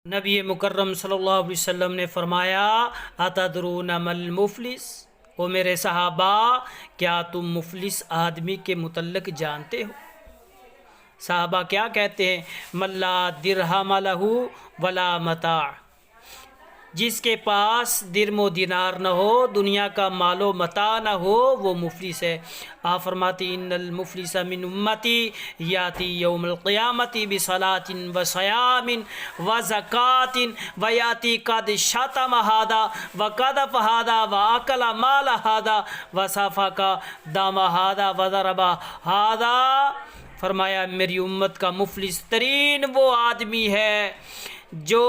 نبی مکرم صلی اللہ علیہ وسلم نے فرمایا اتدرون مل مفلس، او میرے صحابہ کیا تم مفلس آدمی کے متعلق جانتے ہو؟ صحابہ کیا کہتے ہیں؟ من لا درہم لہ ولا متاع، جس کے پاس درم و دینار نہ ہو، دنیا کا مال و متاع نہ ہو، وہ مفلس ہے۔ آپ فرماتی ان المفلس من امتی یاتی یوم القیامت بصلاۃ و صیام و زکاۃ و یاتی قد شتم ھذا و قذف ھذا و اکل مال ھذا و سفک دم ھذا و ضرب ھذا۔ فرمایا میری امت کا مفلس ترین وہ آدمی ہے جو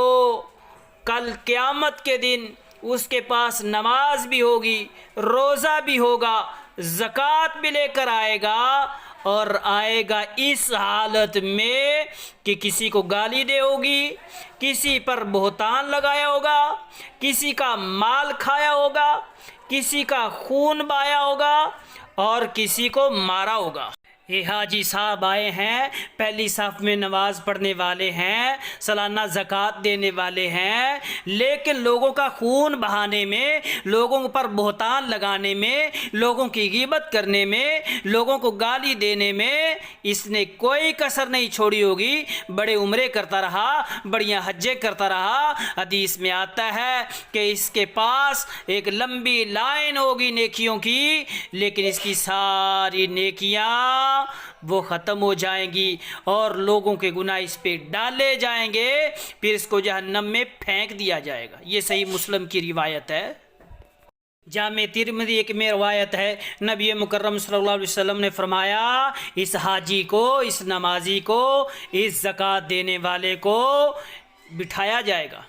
کل قیامت کے دن اس کے پاس نماز بھی ہوگی، روزہ بھی ہوگا، زکوٰۃ بھی لے کر آئے گا، اور آئے گا اس حالت میں کہ کسی کو گالی دے ہوگی، کسی پر بہتان لگایا ہوگا، کسی کا مال کھایا ہوگا، کسی کا خون بہایا ہوگا اور کسی کو مارا ہوگا۔ یہ حاجی صاحب آئے ہیں، پہلی صف میں نماز پڑھنے والے ہیں، سالانہ زکوٰۃ دینے والے ہیں، لیکن لوگوں کا خون بہانے میں، لوگوں پر بہتان لگانے میں، لوگوں کی غیبت کرنے میں، لوگوں کو گالی دینے میں اس نے کوئی کسر نہیں چھوڑی ہوگی۔ بڑے عمرے کرتا رہا، بڑیاں حجیں کرتا رہا، حدیث میں آتا ہے کہ اس کے پاس ایک لمبی لائن ہوگی نیکیوں کی، لیکن اس کی ساری نیکیاں وہ ختم ہو جائیں گی اور لوگوں کے گناہ اس پہ ڈالے جائیں گے، پھر اس کو جہنم میں پھینک دیا جائے گا۔ یہ صحیح مسلم کی روایت ہے۔ جامع ترمذی ایک میں روایت ہے، نبی مکرم صلی اللہ علیہ وسلم نے فرمایا اس حاجی کو، اس نمازی کو، اس زکوٰۃ دینے والے کو بٹھایا جائے گا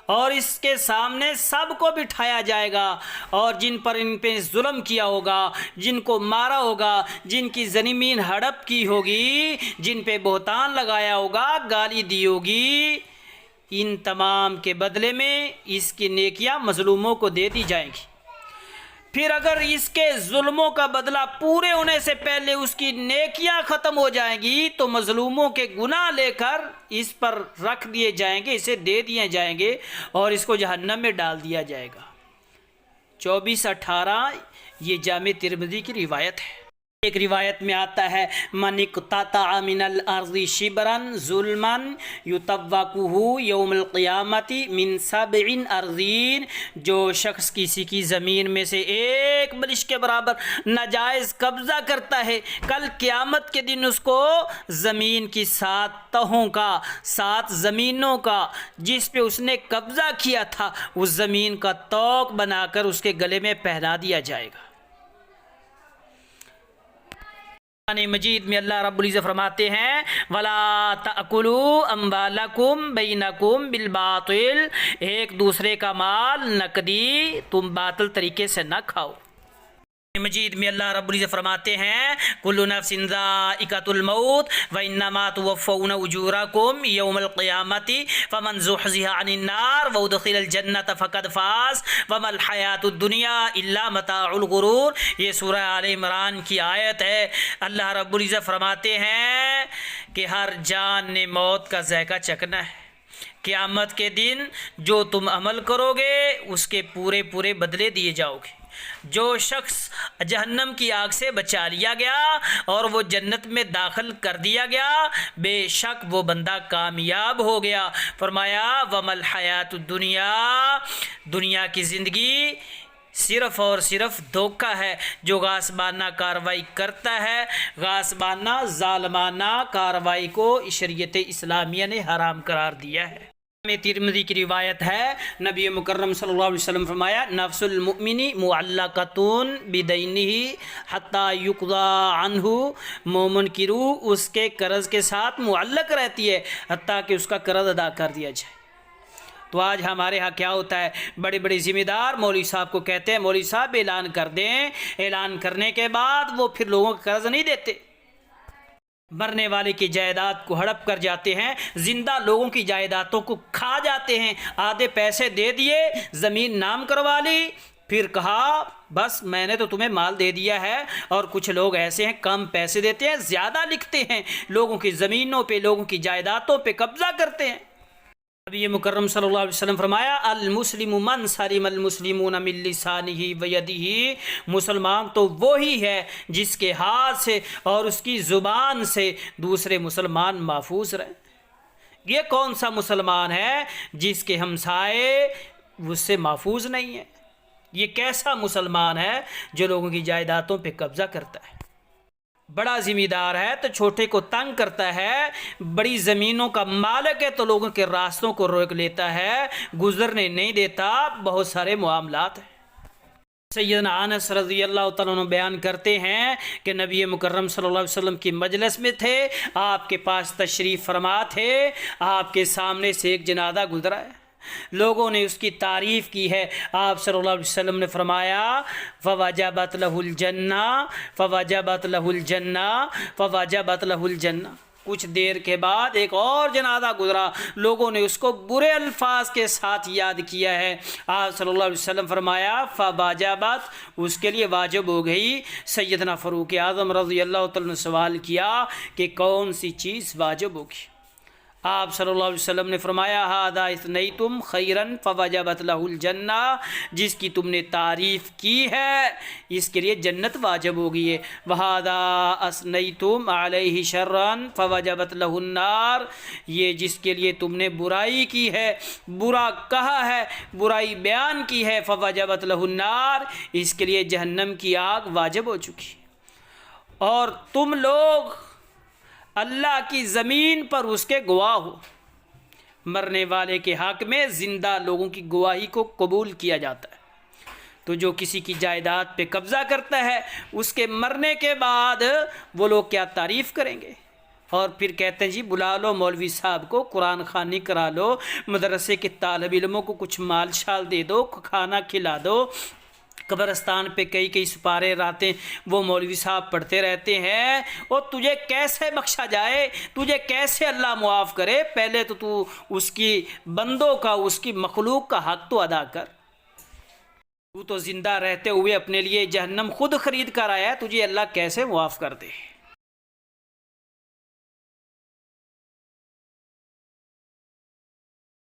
اور اس کے سامنے سب کو بٹھایا جائے گا، اور جن پر ان پہ ظلم کیا ہوگا، جن کو مارا ہوگا، جن کی زمین ہڑپ کی ہوگی، جن پہ بہتان لگایا ہوگا، گالی دی ہوگی، ان تمام کے بدلے میں اس کی نیکیاں مظلوموں کو دے دی جائیں گی۔ پھر اگر اس کے ظلموں کا بدلہ پورے ہونے سے پہلے اس کی نیکیاں ختم ہو جائیں گی تو مظلوموں کے گناہ لے کر اس پر رکھ دیے جائیں گے، اسے دے دیے جائیں گے اور اس کو جہنم میں ڈال دیا جائے گا۔ 24-18 یہ جامع ترمذی کی روایت ہے۔ ایک روایت میں آتا ہے من اقتطع من الارض شبرا ظلما یطوقہ یوم القیامت من 7 ارضین، جو شخص کسی کی زمین میں سے ایک برش کے برابر ناجائز قبضہ کرتا ہے، کل قیامت کے دن اس کو زمین کی 7 تہوں کا، 7 زمینوں کا جس پہ اس نے قبضہ کیا تھا، اس زمین کا طوق بنا کر اس کے گلے میں پہنا دیا جائے گا۔ قرآن مجید میں اللہ رب العزت فرماتے ہیں وَلَا تَأْكُلُوا أَمْوَالَكُمْ بَيْنَكُمْ بِالْبَاطِلِ، ایک دوسرے کا مال نقدی تم باطل طریقے سے نہ کھاؤ۔ مجید میں اللہ رب العزت فرماتے ہیں کل نفس ذائقۃ الموت وانما توفون اجورکم یوم القیامۃ فمن زحزح عن النار وادخل الجنۃ فقد فاز وما الحیاۃ الدنیا الا متاع الغرور۔ یہ سورہ آل عمران کی آیت ہے۔ اللہ رب العزت فرماتے ہیں کہ ہر جان نے موت کا ذائقہ چکھنا ہے، قیامت کے دن جو تم عمل کرو گے اس کے پورے پورے بدلے دیے جاؤ گے۔ جو شخص جہنم کی آگ سے بچا لیا گیا اور وہ جنت میں داخل کر دیا گیا، بے شک وہ بندہ کامیاب ہو گیا۔ فرمایا وَمَا الْحَيَاةُ الدُّنْيَا، دنیا کی زندگی صرف اور صرف دھوکہ ہے جو غاصبانہ کارروائی کرتا ہے، غاصبانہ ظالمانہ کارروائی کو شریعت اسلامیہ نے حرام قرار دیا ہے۔ ترمذی کی روایت ہے، نبی مکرم صلی اللہ علیہ وسلم فرمایا نفس المؤمن معلقۃ بدینہ حتی یقضی عنہ، مومن کی روح اس کے قرض کے ساتھ معلق رہتی ہے حتیٰ کہ اس کا قرض ادا کر دیا جائے۔ تو آج ہمارے ہاں کیا ہوتا ہے، بڑے بڑے ذمہ دار مولوی صاحب کو کہتے ہیں مولوی صاحب اعلان کر دیں، اعلان کرنے کے بعد وہ پھر لوگوں کا قرض نہیں دیتے، مرنے والے کی جائیداد کو ہڑپ کر جاتے ہیں، زندہ لوگوں کی جائیدادوں کو کھا جاتے ہیں۔ آدھے پیسے دے دیے، زمین نام کروا لی، پھر کہا بس میں نے تو تمہیں مال دے دیا ہے، اور کچھ لوگ ایسے ہیں کم پیسے دیتے ہیں، زیادہ لکھتے ہیں، لوگوں کی زمینوں پہ، لوگوں کی جائیدادوں پہ قبضہ کرتے ہیں۔ نبی مکرم صلی اللہ علیہ وسلم فرمایا المسلم من سلم المسلمون من لسانہ و یدہ، مسلمان تو وہی ہے جس کے ہاتھ سے اور اس کی زبان سے دوسرے مسلمان محفوظ رہیں۔ یہ کون سا مسلمان ہے جس کے ہمسائے اس سے محفوظ نہیں ہے؟ یہ کیسا مسلمان ہے جو لوگوں کی جائیدادوں پہ قبضہ کرتا ہے، بڑا ذمہ دار ہے تو چھوٹے کو تنگ کرتا ہے، بڑی زمینوں کا مالک ہے تو لوگوں کے راستوں کو روک لیتا ہے، گزرنے نہیں دیتا، بہت سارے معاملات ہیں۔ سیدنا انس رضی اللہ تعالیٰ عنہ بیان کرتے ہیں کہ نبی مکرم صلی اللہ علیہ وسلم کی مجلس میں تھے، آپ کے پاس تشریف فرما تھے، آپ کے سامنے سے ایک جنازہ گزرا ہے، لوگوں نے اس کی تعریف کی ہے، آپ صلی اللہ علیہ وسلم نے فرمایا فوجبت لہ الجنہ فوجبت لہ الجنہ فوجبت لہ الجنہ۔ کچھ دیر کے بعد ایک اور جنازہ گزرا، لوگوں نے اس کو برے الفاظ کے ساتھ یاد کیا ہے، آپ صلی اللہ علیہ وسلم فرمایا فواجبت، اس کے لیے واجب ہو گئی۔ سیدنا فاروق اعظم رضی اللہ تعالیٰ نے سوال کیا کہ کون سی چیز واجب ہوگی؟ آپ صلی اللہ علیہ وسلم نے فرمایا ھذا اثنیتم خیرا فوجبت لہ الجنہ، جس کی تم نے تعریف کی ہے اس کے لیے جنت واجب ہوگی ہے، وھذا اثنیتم علیہ شرا فوجبت لہ النار، یہ جس کے لیے تم نے برائی کی ہے، برا کہا ہے، برائی بیان کی ہے، فوجبت لہ النار، اس کے لیے جہنم کی آگ واجب ہو چکی۔ اور تم لوگ اللہ کی زمین پر اس کے گواہ ہو، مرنے والے کے حق میں زندہ لوگوں کی گواہی کو قبول کیا جاتا ہے، تو جو کسی کی جائیداد پہ قبضہ کرتا ہے اس کے مرنے کے بعد وہ لوگ کیا تعریف کریں گے؟ اور پھر کہتے ہیں جی بلا لو مولوی صاحب کو، قرآن خوانی کرا لو، مدرسے کے طالب علموں کو کچھ مال شال دے دو، کھانا کھلا دو، قبرستان پہ کئی سپارے راتیں وہ مولوی صاحب پڑھتے رہتے ہیں، اور تجھے کیسے بخشا جائے، تجھے کیسے اللہ معاف کرے؟ پہلے تو اس کی بندوں کا، اس کی مخلوق کا حق تو ادا کر۔ تو زندہ رہتے ہوئے اپنے لیے جہنم خود خرید کر آیا ہے، تجھے اللہ کیسے معاف کر دے؟